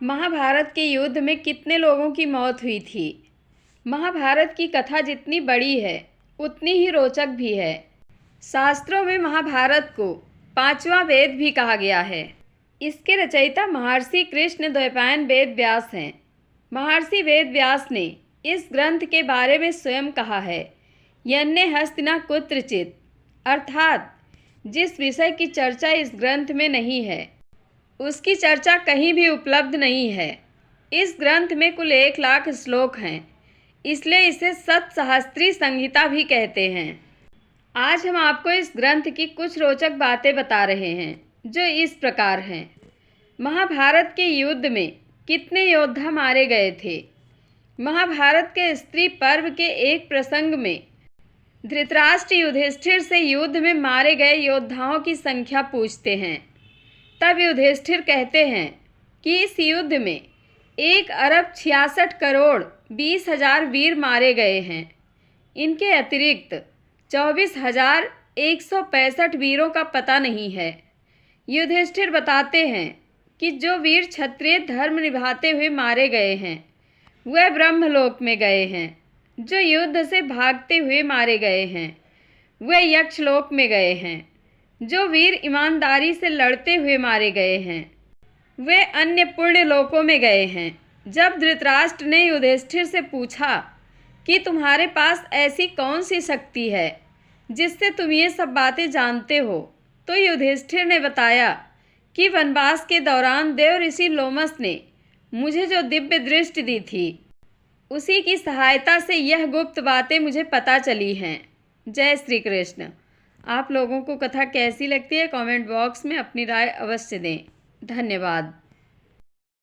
महाभारत के युद्ध में कितने लोगों की मौत हुई थी। महाभारत की कथा जितनी बड़ी है उतनी ही रोचक भी है। शास्त्रों में महाभारत को पांचवा वेद भी कहा गया है। इसके रचयिता महर्षि कृष्ण द्वैपायन वेद व्यास हैं। महर्षि वेद व्यास ने इस ग्रंथ के बारे में स्वयं कहा है, यन्ने हस्तिना कुत्रचित, अर्थात जिस विषय की चर्चा इस ग्रंथ में नहीं है उसकी चर्चा कहीं भी उपलब्ध नहीं है। इस ग्रंथ में कुल 1,00,000 श्लोक हैं, इसलिए इसे सतसहस्त्री संहिता भी कहते हैं। आज हम आपको इस ग्रंथ की कुछ रोचक बातें बता रहे हैं, जो इस प्रकार हैं। महाभारत के युद्ध में कितने योद्धा मारे गए थे। महाभारत के स्त्री पर्व के एक प्रसंग में धृतराष्ट्र युधिष्ठिर से युद्ध में मारे गए योद्धाओं की संख्या पूछते हैं। तब युधिष्ठिर कहते हैं कि इस युद्ध में 1,66,20,000 वीर मारे गए हैं। इनके अतिरिक्त 24,165 वीरों का पता नहीं है। युधिष्ठिर बताते हैं कि जो वीर क्षत्रिय धर्म निभाते हुए मारे गए हैं वह ब्रह्मलोक में गए हैं। जो युद्ध से भागते हुए मारे गए हैं वह यक्षलोक में गए हैं। जो वीर ईमानदारी से लड़ते हुए मारे गए हैं वे अन्य पुण्य लोकों में गए हैं। जब धृतराष्ट्र ने युधिष्ठिर से पूछा कि तुम्हारे पास ऐसी कौन सी शक्ति है जिससे तुम ये सब बातें जानते हो, तो युधिष्ठिर ने बताया कि वनवास के दौरान देव ऋषि लोमस ने मुझे जो दिव्य दृष्टि दी थी उसी की सहायता से यह गुप्त बातें मुझे पता चली हैं। जय श्री कृष्ण। आप लोगों को कथा कैसी लगती है कमेंट बॉक्स में अपनी राय अवश्य दें। धन्यवाद।